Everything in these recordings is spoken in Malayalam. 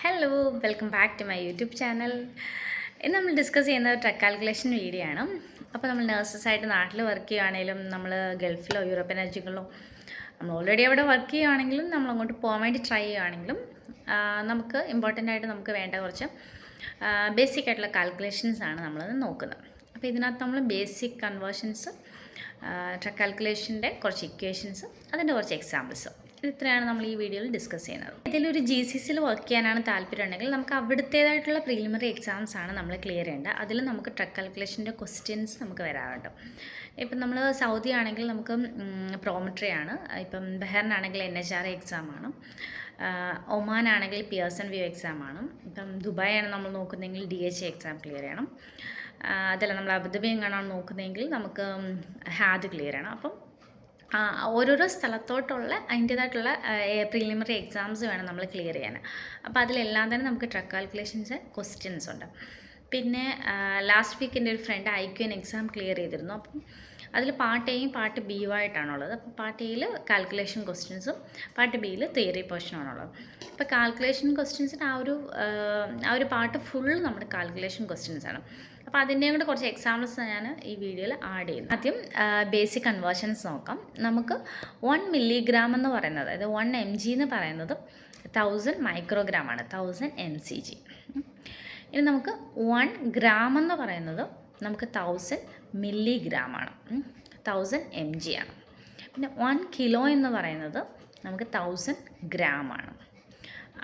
Hello welcome back to my YouTube channel. ഇന്ന് നമ്മൾ ഡിസ്കസ് ചെയ്യുന്ന ട്രക്ക് കാൽക്കുലേഷൻ വീഡിയോ ആണ്. അപ്പോൾ നമ്മൾ നഴ്സസായിട്ട് നാട്ടിൽ വർക്ക് ചെയ്യുകയാണെങ്കിലും നമ്മൾ ഗൾഫിലോ യൂറോപ്യൻ രാജ്യങ്ങളിലോ നമ്മൾ ഓൾറെഡി അവിടെ വർക്ക് ചെയ്യുകയാണെങ്കിലും നമ്മൾ അങ്ങോട്ട് പോകാൻ വേണ്ടി ട്രൈ ചെയ്യുകയാണെങ്കിലും നമുക്ക് ഇമ്പോർട്ടൻ്റ് ആയിട്ട് നമുക്ക് വേണ്ട കുറച്ച് ബേസിക് ആയിട്ടുള്ള കാൽക്കുലേഷൻസ് ആണ് നമ്മളത് നോക്കുന്നത്. അപ്പോൾ ഇതിനകത്ത് നമ്മൾ ബേസിക് കൺവേർഷൻസ്, ട്രക്ക് കാൽക്കുലേഷൻ്റെ കുറച്ച് ഇക്വേഷൻസ്, അതിൻ്റെ കുറച്ച് എക്സാമ്പിൾസ്, ഇത്രയാണ് നമ്മൾ ഈ വീഡിയോയിൽ ഡിസ്കസ് ചെയ്യുന്നത്. ഇതിലൊരു GCCയിൽ വർക്ക് ചെയ്യാനാണ് താല്പര്യമുണ്ടെങ്കിൽ നമുക്ക് അവിടുത്തേതായിട്ടുള്ള പ്രിലിമിനറി എക്സാംസ് ആണ് നമ്മൾ ക്ലിയർ ചെയ്യേണ്ടത്. അതിൽ നമുക്ക് ട്രക്ക് കാൽക്കുലേഷൻ്റെ ക്വസ്റ്റ്യൻസ് നമുക്ക് വരാറുണ്ട്. ഇപ്പം നമ്മൾ സൗദി ആണെങ്കിൽ നമുക്ക് പ്രോമെട്രി ആണ്, ഇപ്പം ബഹ്റിനാണെങ്കിൽ NHRA എക്സാമാണ്, ഒമാൻ ആണെങ്കിൽ പിയേഴ്സൺ വ്യൂ എക്സാമാണ്, ഇപ്പം ദുബായ് ആണ് നമ്മൾ നോക്കുന്നതെങ്കിൽ DHA എക്സാം ക്ലിയർ ചെയ്യണം, അതല്ല നമ്മൾ അബുദാബി എങ്ങനെയാണ് നോക്കുന്നതെങ്കിൽ നമുക്ക് ഹാദ് ക്ലിയർ ചെയ്യണം. അപ്പം ഓരോരോ സ്ഥലത്തോട്ടുള്ള അതിൻ്റേതായിട്ടുള്ള പ്രിലിമിനറി എക്സാംസ് വേണം നമ്മൾ ക്ലിയർ ചെയ്യാൻ. അപ്പോൾ അതിലെല്ലാം തന്നെ നമുക്ക് ട്രക്ക് കാൽക്കുലേഷൻസ് ക്വസ്റ്റ്യൻസ് ഉണ്ട്. പിന്നെ ലാസ്റ്റ് വീക്ക് എൻ്റെ ഒരു ഫ്രണ്ട് IQN എക്സാം ക്ലിയർ ചെയ്തിരുന്നു. അപ്പം അതിൽ പാർട്ട് എയും പാർട്ട് ബിയും ആയിട്ടാണുള്ളത്. അപ്പോൾ പാർട്ട് എയിൽ കാൽക്കുലേഷൻ ക്വസ്റ്റ്യൻസും പാർട്ട് ബിയിൽ തിയറി പോർഷനാണുള്ളത്. അപ്പോൾ കാൽക്കുലേഷൻ ക്വസ്റ്റ്യൻസിന് ആ ഒരു പാർട്ട് ഫുൾ നമ്മുടെ കാൽക്കുലേഷൻ ക്വസ്റ്റ്യൻസ് ആണ്. അപ്പോൾ അതിൻ്റെയും കൂടെ കുറച്ച് എക്സാമ്പിൾസ് ഞാൻ ഈ വീഡിയോയിൽ ആഡ് ചെയ്യുന്നു. ആദ്യം ബേസിക് കൺവേർഷൻസ് നോക്കാം. നമുക്ക് 1 മില്ലിഗ്രാം എന്ന് പറയുന്നത്, അതായത് 1 mg എന്ന് പറയുന്നത് 1000 മൈക്രോഗ്രാം ആണ്, 1000 mcg. ഇനി നമുക്ക് 1 ഗ്രാം എന്ന് പറയുന്നത് നമുക്ക് 1000 മില്ലിഗ്രാം ആണ്, 1000 mg ആണ്. പിന്നെ 1 കിലോ എന്ന് പറയുന്നത് നമുക്ക് 1000 ഗ്രാം ആണ്.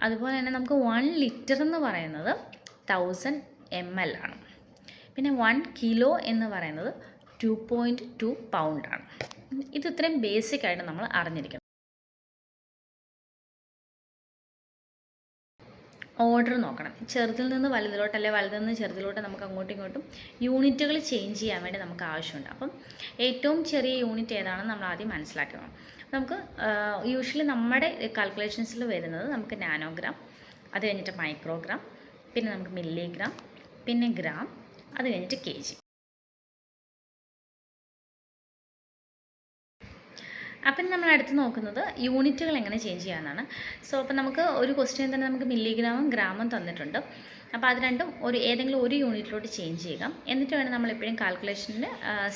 അതുപോലെ തന്നെ നമുക്ക് 1 ലിറ്റർ എന്ന് പറയുന്നത് 1000 ml ആണ്. പിന്നെ 1 കിലോ എന്ന് പറയുന്നത് 2.2 പൗണ്ടാണ്. ഇത് ഇത്രയും ബേസിക് ആയിട്ട് നമ്മൾ അറിഞ്ഞിരിക്കണം. ഓർഡർ നോക്കണം. ചെറുതിൽ നിന്ന് വലുതിലോട്ട്, അല്ലെങ്കിൽ വലുതിൽ നിന്ന് ചെറുതിലോട്ട് നമുക്ക് അങ്ങോട്ടും ഇങ്ങോട്ടും യൂണിറ്റുകൾ ചേഞ്ച് ചെയ്യാൻ വേണ്ടി നമുക്ക് ആവശ്യമുണ്ട്. അപ്പം ഏറ്റവും ചെറിയ യൂണിറ്റ് ഏതാണെന്ന് നമ്മൾ ആദ്യം മനസ്സിലാക്കണം. നമുക്ക് യൂഷ്വലി നമ്മുടെ കാൽക്കുലേഷൻസിൽ വരുന്നത് നമുക്ക് നാനോഗ്രാം, അത് കഴിഞ്ഞിട്ട് മൈക്രോഗ്രാം, പിന്നെ നമുക്ക് മില്ലിഗ്രാം, പിന്നെ ഗ്രാം, അത് കഴിഞ്ഞിട്ട് kg. അപ്പം നമ്മൾ അടുത്ത് നോക്കുന്നത് യൂണിറ്റുകൾ എങ്ങനെ ചേഞ്ച് ചെയ്യാമെന്നാണ്. സോ അപ്പം നമുക്ക് ഒരു ക്വസ്റ്റ്യൻ തന്നെ നമുക്ക് മില്ലിഗ്രാമും ഗ്രാമും തന്നിട്ടുണ്ട്. അപ്പോൾ അത് രണ്ടും ഏതെങ്കിലും ഒരു യൂണിറ്റിലോട്ട് ചേഞ്ച് ചെയ്യുക. എന്നിട്ട് വേണം നമ്മളെപ്പോഴും കാൽക്കുലേഷനിൽ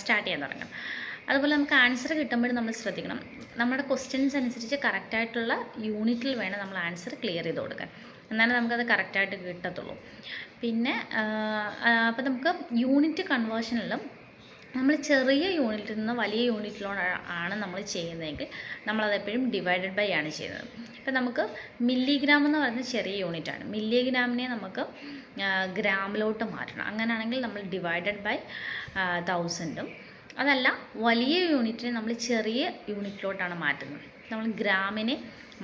സ്റ്റാർട്ട് ചെയ്യാൻ തുടങ്ങാം. അതുപോലെ നമുക്ക് ആൻസർ കിട്ടുമ്പോഴും നമ്മൾ ശ്രദ്ധിക്കണം, നമ്മുടെ ക്വസ്റ്റ്യൻസ് അനുസരിച്ച് കറക്റ്റായിട്ടുള്ള യൂണിറ്റിൽ വേണം നമ്മൾ ആൻസർ ക്ലിയർ ചെയ്ത് കൊടുക്കാൻ, എന്നാലും നമുക്കത് കറക്റ്റായിട്ട് കിട്ടത്തുള്ളൂ. പിന്നെ അപ്പോൾ നമുക്ക് യൂണിറ്റ് കൺവേർഷനിലും നമ്മൾ ചെറിയ യൂണിറ്റിൽ നിന്ന് വലിയ യൂണിറ്റിലോട്ടാണ് നമ്മൾ ചെയ്യുന്നതെങ്കിൽ നമ്മളതെപ്പോഴും ഡിവൈഡഡ് ബൈ ആണ് ചെയ്യുന്നത്. ഇപ്പം നമുക്ക് മില്ലിഗ്രാം എന്ന് പറയുന്നത് ചെറിയ യൂണിറ്റാണ്, മില്ലിഗ്രാമിനെ നമുക്ക് ഗ്രാമിലോട്ട് മാറ്റണം. അങ്ങനെയാണെങ്കിൽ നമ്മൾ ഡിവൈഡഡ് ബൈ 1000ഉം, അതല്ല വലിയ യൂണിറ്റിനെ നമ്മൾ ചെറിയ യൂണിറ്റിലോട്ടാണ് മാറ്റുന്നത്. നമ്മൾ ഗ്രാമിനെ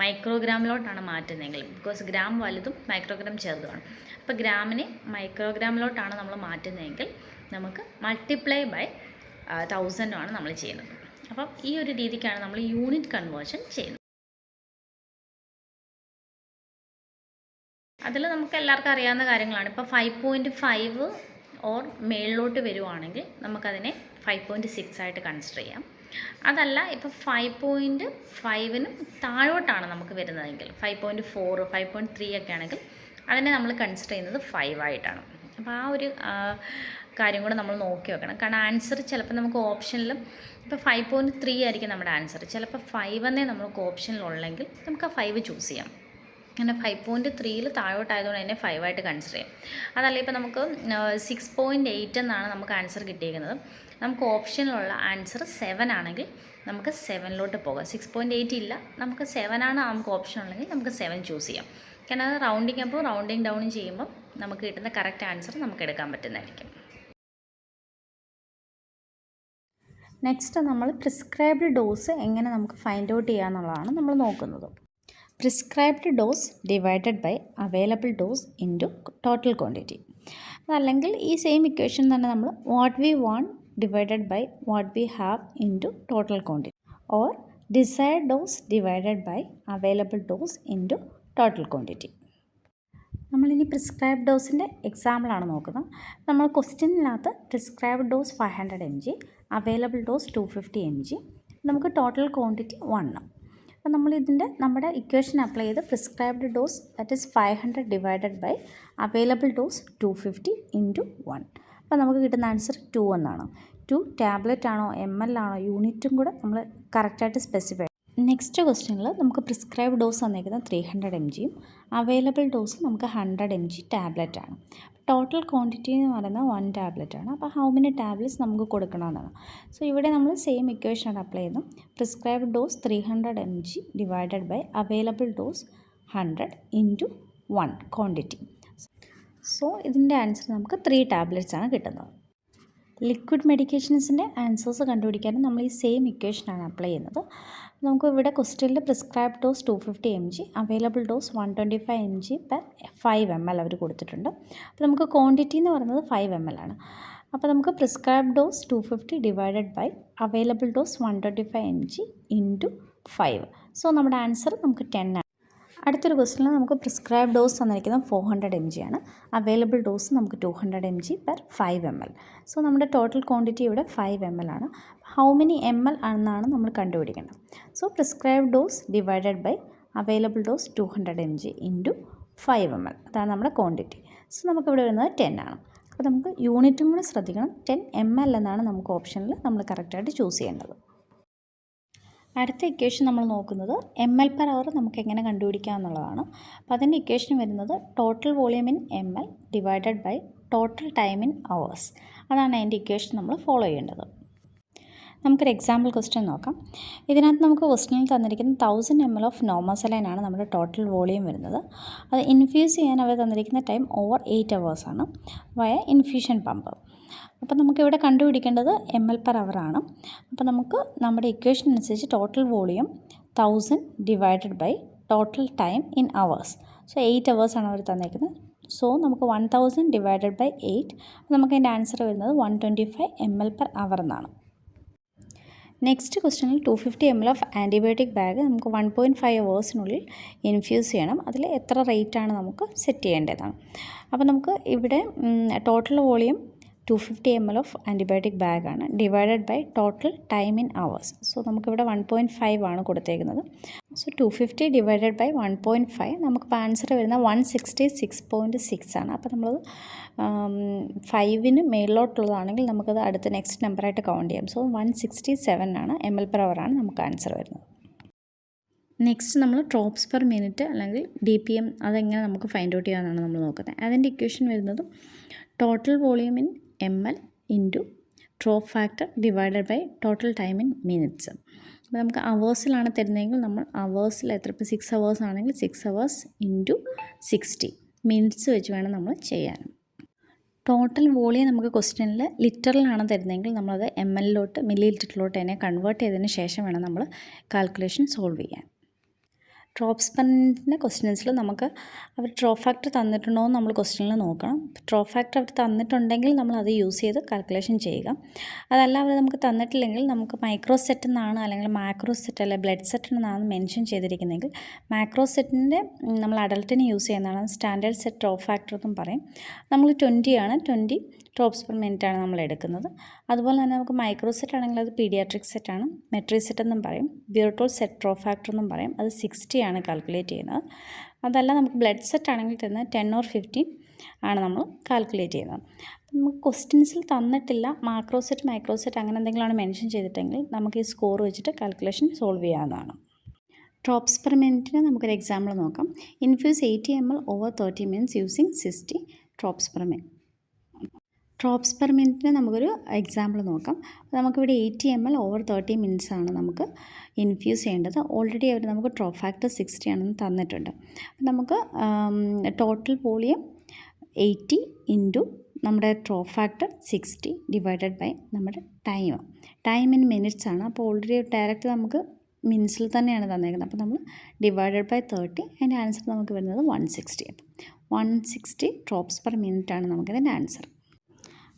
മൈക്രോഗ്രാമിലോട്ടാണ് മാറ്റുന്നതെങ്കിൽ, ബിക്കോസ് ഗ്രാം വലുതും മൈക്രോഗ്രാം ചെറുതുമാണ്. അപ്പോൾ ഗ്രാമിനെ മൈക്രോഗ്രാമിലോട്ടാണ് നമ്മൾ മാറ്റുന്നതെങ്കിൽ നമുക്ക് മൾട്ടിപ്ലൈ ബൈ 1000 ആണ് നമ്മൾ ചെയ്യുന്നത്. അപ്പം ഈ ഒരു രീതിക്കാണ് നമ്മൾ യൂണിറ്റ് കൺവേർഷൻ ചെയ്യുന്നത്. അതിൽ നമുക്ക് എല്ലാവർക്കും അറിയാവുന്ന കാര്യങ്ങളാണ്. ഇപ്പോൾ 5.5 ഓർ മേളിലോട്ട് വരുവാണെങ്കിൽ നമുക്കതിനെ 5.6 ആയിട്ട് കൺസിഡർ ചെയ്യാം. അതല്ല ഇപ്പോൾ 5.5നും താഴോട്ടാണ് നമുക്ക് വരുന്നതെങ്കിൽ, 5.4, 5.3 ഒക്കെ ആണെങ്കിൽ അതിനെ നമ്മൾ കൺസിഡർ ചെയ്യുന്നത് 5 ആയിട്ടാണ്. അപ്പോൾ ആ ഒരു കാര്യം കൂടെ നമ്മൾ നോക്കി വെക്കണം. കാരണം ആൻസർ ചിലപ്പോൾ നമുക്ക് ഓപ്ഷനിലും ഇപ്പോൾ 5.3 ആയിരിക്കും നമ്മുടെ ആൻസർ, ചിലപ്പോൾ 5 എന്നേ നമുക്ക് ഓപ്ഷനിലുള്ളെങ്കിൽ നമുക്ക് ആ 5 ചൂസ് ചെയ്യാം. അങ്ങനെ 5.3ൽ താഴോട്ടായതുകൊണ്ട് തന്നെ 5 ആയിട്ട് കൺസിഡർ ചെയ്യാം. അതല്ല ഇപ്പോൾ നമുക്ക് 6.8 എന്നാണ് നമുക്ക് ആൻസർ കിട്ടിയിരിക്കുന്നത്, നമുക്ക് ഓപ്ഷനിലുള്ള ആൻസർ 7 ആണെങ്കിൽ നമുക്ക് 7ലോട്ട് പോകാം. 6.8 ഇല്ല, നമുക്ക് 7 ആണ് നമുക്ക് ഓപ്ഷൻ ഉണ്ടെങ്കിൽ നമുക്ക് 7 ചൂസ് ചെയ്യാം. കാരണം അത് റൗണ്ടിങ് അപ്പോൾ റൗണ്ടിങ് ഡൗണും ചെയ്യുമ്പോൾ നമുക്ക് കിട്ടുന്ന കറക്റ്റ് ആൻസർ നമുക്ക് എടുക്കാൻ പറ്റുന്നതായിരിക്കും. നെക്സ്റ്റ് നമ്മൾ പ്രിസ്ക്രൈബ്ഡ് ഡോസ് എങ്ങനെ നമുക്ക് ഫൈൻഡ് ഔട്ട് ചെയ്യാമെന്നുള്ളതാണ് നമ്മൾ നോക്കുന്നത്. Prescribed dose divided by available dose into total quantity. അതല്ലെങ്കിൽ ഈ സെയിം ഇക്വേഷൻ തന്നെ നമ്മൾ what we want divided by what we have into total quantity, or desired dose divided by available dose into total quantity. നമ്മളിനി പ്രിസ്ക്രൈബ്ഡ് ഡോസിൻ്റെ എക്സാമ്പിളാണ് നോക്കുന്നത്. നമ്മൾ ക്വസ്റ്റ്യനിനകത്ത് prescribed dose 500 mg, available dose 250 mg, നമുക്ക് ടോട്ടൽ ക്വാണ്ടിറ്റി 1. അപ്പോൾ നമ്മുടെ ഇക്വേഷൻ അപ്ലൈ ചെയ്ത് prescribed dose that is 500 divided by available dose 250 into 1. അപ്പോൾ നമുക്ക് കിട്ടുന്ന ആൻസർ 2 എന്നാണ്. 2 ടാബ്ലറ്റ് ആണോ ML ആണോ യൂണിറ്റും കൂടെ നമ്മൾ കറക്റ്റായിട്ട് സ്പെസിഫൈ. നെക്സ്റ്റ് ക്വസ്റ്റ്യനിൽ നമുക്ക് പ്രിസ്ക്രൈബ് ഡോസ് തന്നിരിക്കുന്നത് 300 mg അവൈലബിൾ ഡോസ് നമുക്ക് 100 mg ടാബ്ലറ്റ് ആണ്. ടോട്ടൽ ക്വാണ്ടിറ്റി എന്ന് പറയുന്നത് 1 ടാബ്ലറ്റ് ആണ്. അപ്പോൾ ഹൗ മെനി ടാബ്ലറ്റ്സ് നമുക്ക് കൊടുക്കണമെന്നാണ്. സോ ഇവിടെ നമ്മൾ സെയിം ഇക്വേഷനാണ് അപ്ലൈ ചെയ്യുന്നത്. Prescribe dose 300 mg divided by available dose 100 into 1 quantity. So ഇതിൻ്റെ ആൻസർ നമുക്ക് 3 ടാബ്ലറ്റ്സ് ആണ് കിട്ടുന്നത്. ലിക്വിഡ് മെഡിക്കേഷൻസിൻ്റെ ആൻസേഴ്സ് കണ്ടുപിടിക്കാനും നമ്മൾ ഈ സെയിം ഇക്വേഷനാണ് അപ്ലൈ ചെയ്യുന്നത്. നമുക്ക് ഇവിടെ ക്വസ്റ്റ്യനിൽ prescribe dose 250 mg available dose 125 mg per 5 ml അവർ കൊടുത്തിട്ടുണ്ട്. അപ്പോൾ നമുക്ക് ക്വാണ്ടിറ്റി എന്ന് പറയുന്നത് 5 ml ആണ്. അപ്പോൾ നമുക്ക് prescribe dose 250 divided by available dose 125 mg into 5. So നമ്മുടെ ആൻസർ നമുക്ക് 10 ആണ്. അടുത്തൊരു ക്വസ്റ്റ്യനിൽ നമുക്ക് പ്രിസ്ക്രൈബ് ഡോസ് തന്നിരിക്കുന്നത് 400 mg ആണ്. അവൈലബിൾ ഡോസ് നമുക്ക് 200 mg പെർ 5 ml. സോ നമ്മുടെ ടോട്ടൽ ക്വാണ്ടിറ്റി ഇവിടെ 5 ml ആണ്. ഹൗ മെനി ml ആണെന്നാണ് നമ്മൾ കണ്ടുപിടിക്കേണ്ടത്. So prescribe dose divided by available dose 200 mg into 5 ml അതാണ് നമ്മുടെ ക്വാണ്ടിറ്റി. സോ നമുക്കിവിടെ വരുന്നത് 10 ആണ്. അപ്പോൾ നമുക്ക് യൂണിറ്റും കൂടി ശ്രദ്ധിക്കണം. 10 ml എന്നാണ് നമുക്ക് ഓപ്ഷനിൽ നമ്മൾ കറക്റ്റായിട്ട് ചൂസ് ചെയ്യേണ്ടത്. അടുത്ത ഇക്വേഷൻ നമ്മൾ നോക്കുന്നത് ML പെർ അവർ നമുക്ക് എങ്ങനെ കണ്ടുപിടിക്കാം എന്നുള്ളതാണ്. അപ്പോൾ അതിൻ്റെ ഇക്വേഷൻ വരുന്നത് total volume in ML divided by total time in hours. അതാണ് അതിൻ്റെ ഇക്വേഷൻ നമ്മൾ ഫോളോ ചെയ്യേണ്ടത്. നമുക്കൊരു എക്സാമ്പിൾ ക്വസ്റ്റ്യൻ നോക്കാം. ഇതിനകത്ത് നമുക്ക് ക്വസ്റ്റ്യനിൽ തന്നിരിക്കുന്ന 1000 ml ഓഫ് നോമോസലൈനാണ് നമ്മുടെ ടോട്ടൽ വോളിയം വരുന്നത്. അത് ഇൻഫ്യൂസ് ചെയ്യാൻ അവർ തന്നിരിക്കുന്ന ടൈം ഓവർ 8 hours ആണ് വയ ഇൻഫ്യൂഷൻ പമ്പ്. അപ്പോൾ നമുക്കിവിടെ കണ്ടുപിടിക്കേണ്ടത് ML പെർ അവർ ആണ്. അപ്പോൾ നമുക്ക് നമ്മുടെ ഇക്വേഷൻ അനുസരിച്ച് total volume 1000 divided by total time in hours. So 8 hours ആണ് അവർ തന്നിരിക്കുന്നത്. സോ നമുക്ക് 1000 ഡിവൈഡഡ് ബൈ 8 നമുക്ക് അതിൻ്റെ ആൻസർ വരുന്നത് 125 ml പെർ അവർ എന്നാണ്. നെക്സ്റ്റ് ക്വസ്റ്റ്യനിൽ 250 ml ഓഫ് ആൻറ്റിബയോട്ടിക് ബാഗ് നമുക്ക് 1.5 hours ഇൻഫ്യൂസ് ചെയ്യണം. അതിൽ എത്ര റേറ്റാണ് നമുക്ക് സെറ്റ് ചെയ്യേണ്ടതാണ്. അപ്പോൾ നമുക്ക് ഇവിടെ total volume 250 ml of antibiotic ബാഗാണ് divided by total time in hours. So നമുക്കിവിടെ 1.5 ആണ് കൊടുത്തേക്കുന്നത്. സോ 250 ഡിവൈഡഡ് ബൈ 1.5 നമുക്കിപ്പോൾ ആൻസർ വരുന്നത് 166.6 ആണ്. അപ്പോൾ നമ്മൾ 5ന് മേളിലോട്ടുള്ളതാണെങ്കിൽ നമുക്കത് അടുത്ത നെക്സ്റ്റ് നമ്പറായിട്ട് കൗണ്ട് ചെയ്യാം. സോ 167 ആണ് ML പെർ അവർ ആണ് നമുക്ക് ആൻസർ വരുന്നത്. നെക്സ്റ്റ് നമ്മൾ ഡ്രോപ്സ് പെർ മിനിറ്റ് അല്ലെങ്കിൽ DPM അതെങ്ങനെ നമുക്ക് ഫൈൻഡ് ഔട്ട് ചെയ്യാമെന്നാണ് നമ്മൾ നോക്കുന്നത്. അതിൻ്റെ ഇക്വേഷൻ വരുന്നത് total volume in ML into drop factor divided by total time in minutes. അപ്പോൾ നമുക്ക് അവേഴ്സിലാണ് തരുന്നതെങ്കിൽ നമ്മൾ അവേഴ്സിൽ എത്ര, ഇപ്പോൾ 6 hours ആണെങ്കിൽ 6 hours ഇൻറ്റു 60 മിനിറ്റ്സ് വെച്ച് വേണം നമ്മൾ ചെയ്യാൻ. ടോട്ടൽ വോളിയം നമുക്ക് ക്വസ്റ്റ്യനിൽ ലിറ്ററിലാണ് തരുന്നതെങ്കിൽ നമ്മളത് ML മില്ലി ലിറ്ററിലോട്ട് തന്നെ കൺവേർട്ട് ചെയ്തതിന് ശേഷം വേണം നമ്മൾ കാൽക്കുലേഷൻ സോൾവ് ചെയ്യാൻ. ഡ്രോപ്സ് പെർ മിനിറ്റിൻ്റെ ക്വസ്റ്റ്യൻസിൽ നമുക്ക് അവർ ഡ്രോപ്പ് ഫാക്ടർ തന്നിട്ടുണ്ടോ എന്ന് നമ്മൾ ക്വസ്റ്റ്യനിൽ നോക്കണം. ഡ്രോപ്പ് ഫാക്ടർ അവർ തന്നിട്ടുണ്ടെങ്കിൽ നമ്മൾ അത് യൂസ് ചെയ്ത് കാൽക്കുലേഷൻ ചെയ്യുക. അതല്ല അവർ നമുക്ക് തന്നിട്ടില്ലെങ്കിൽ നമുക്ക് മൈക്രോ സെറ്റ് എന്നാണ് അല്ലെങ്കിൽ മാക്രോ സെറ്റ് അല്ലെങ്കിൽ ബ്ലഡ് സെറ്റ് എന്നാണ് മെൻഷൻ ചെയ്തിരിക്കുന്നതെങ്കിൽ മാക്രോ സെറ്റിൻ്റെ നമ്മൾ അഡൽട്ടിന് യൂസ് ചെയ്യുന്നതാണ് സ്റ്റാൻഡേർഡ് സെറ്റ് ഡ്രോപ്പ് ഫാക്ടർ എന്നും പറയും. നമ്മൾ 20 ആണ്, 20 ഡ്രോപ്സ് പെർ മിനിറ്റ് ആണ് നമ്മൾ എടുക്കുന്നത്. അതുപോലെ തന്നെ നമുക്ക് മൈക്രോ സെറ്റ് ആണെങ്കിൽ അത് പീഡിയാട്രിക് സെറ്റാണ്, മെട്രി സെറ്റ് എന്നും പറയും, വിർട്ടോൾ സെറ്റ് ഡ്രോപ്പ് ഫാക്ടർ എന്നും പറയും. അത് 60 ആണ് കാൽക്കുലേറ്റ് ചെയ്യുന്നത്. അതല്ല നമുക്ക് ബ്ലഡ് സെറ്റ് ആണെങ്കിൽ തന്നെ 10 or 15 ആണ് നമ്മൾ കാൽക്കുലേറ്റ് ചെയ്യുന്നത്. നമുക്ക് ക്വസ്റ്റ്യൻസിൽ തന്നിട്ടില്ല മാക്രോ സെറ്റ് മൈക്രോ സെറ്റ് അങ്ങനെ എന്തെങ്കിലുമാണ് മെൻഷൻ ചെയ്തിട്ടെങ്കിൽ നമുക്ക് ഈ സ്കോർ വെച്ചിട്ട് കാൽക്കുലേഷൻ സോൾവ് ചെയ്യാവുന്നതാണ്. ഡ്രോപ്സ് പെർ മിനിറ്റിന് നമുക്കൊരു എക്സാമ്പിൾ നോക്കാം. Infuse 80 ml over 30 minutes using 60 drops per minute. Drops per മിനിറ്റിന് നമുക്കൊരു എക്സാമ്പിൾ നോക്കാം. നമുക്കിവിടെ 80 ml ഓവർ 30 minutes ആണ് നമുക്ക് ഇൻഫ്യൂസ് ചെയ്യേണ്ടത്. ഓൾറെഡി അവർ നമുക്ക് ഡ്രോപ്പ് ഫാക്ടർ 60 ആണെന്ന് തന്നിട്ടുണ്ട്. നമുക്ക് ടോട്ടൽ വോളിയം 80 ഇൻറ്റു നമ്മുടെ ഡ്രോപ്പ് ഫാക്ടർ 60 ഡിവൈഡഡ് ബൈ നമ്മുടെ ടൈം ഇൻ മിനിറ്റ്സ് ആണ്. അപ്പോൾ ഓൾറെഡി ഡയറക്റ്റ് നമുക്ക് മിനിറ്റ്സിൽ തന്നെയാണ് തന്നേക്കുന്നത്. അപ്പോൾ നമ്മൾ ഡിവൈഡഡ് ബൈ 30 അതിൻ്റെ ആൻസർ നമുക്ക് വരുന്നത് 160. അപ്പം 160 ഡ്രോപ്സ് പെർ മിനിറ്റ് ആണ് നമുക്കിതിൻ്റെ ആൻസർ.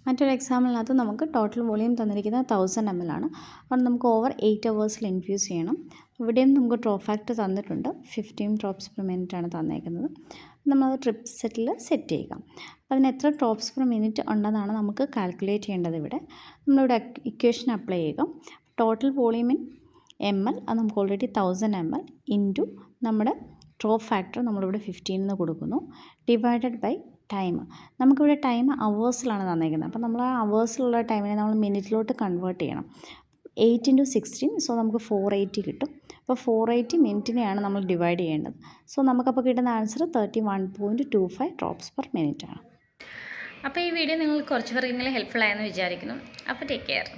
മറ്റൊരു എക്സാമ്പിളിനകത്ത് നമുക്ക് ടോട്ടൽ വോളിയം തന്നിരിക്കുന്നത് 1000 ml ആണ്. അപ്പോൾ നമുക്ക് ഓവർ 8 hours ഇൻഫ്യൂസ് ചെയ്യണം. ഇവിടെയും നമുക്ക് ഡ്രോപ്പ് ഫാക്ടർ തന്നിട്ടുണ്ട് 15 ഡ്രോപ്സ് പെർ മിനിറ്റ് ആണ് തന്നേക്കുന്നത്. നമ്മളത് ട്രിപ്പ് സെറ്റിൽ സെറ്റ് ചെയ്യുക. അപ്പോൾ അതിന് എത്ര ഡ്രോപ്സ് പെർ മിനിറ്റ് ഉണ്ടെന്നാണ് നമുക്ക് കാൽക്കുലേറ്റ് ചെയ്യേണ്ടത്. ഇവിടെ നമ്മളിവിടെ ഇക്വേഷൻ അപ്ലൈ ചെയ്യുക. ടോട്ടൽ വോളിയം ഇൻ ml, അത് നമുക്ക് ഓൾറെഡി 1000 ml ഇൻറ്റു നമ്മുടെ ഡ്രോപ്പ് ഫാക്ടർ നമ്മളിവിടെ 15 എന്ന് കൊടുക്കുന്നു, ഡിവൈഡഡ് ബൈ ടൈം. നമുക്കിവിടെ ടൈം അവേഴ്സിലാണ് തന്നേക്കുന്നത്. അപ്പോൾ നമ്മൾ ആ അവേഴ്സിലുള്ള ടൈമിനെ നമ്മൾ മിനിറ്റിലോട്ട് കൺവേർട്ട് ചെയ്യണം. 8 × 16, സോ നമുക്ക് 480 കിട്ടും. അപ്പോൾ 480 മിനിറ്റിനെയാണ് നമ്മൾ ഡിവൈഡ് ചെയ്യേണ്ടത്. സോ നമുക്കപ്പോൾ കിട്ടുന്ന ആൻസർ 31.25 ഡ്രോപ്സ് പെർ മിനിറ്റ് ആണ്. അപ്പോൾ ഈ വീഡിയോ നിങ്ങൾക്ക് കുറച്ച് പേർക്കെങ്കിലും ഹെൽപ്ഫുൾ ആയെന്ന് വിചാരിക്കുന്നു. അപ്പോൾ ടേക്ക് കെയർ.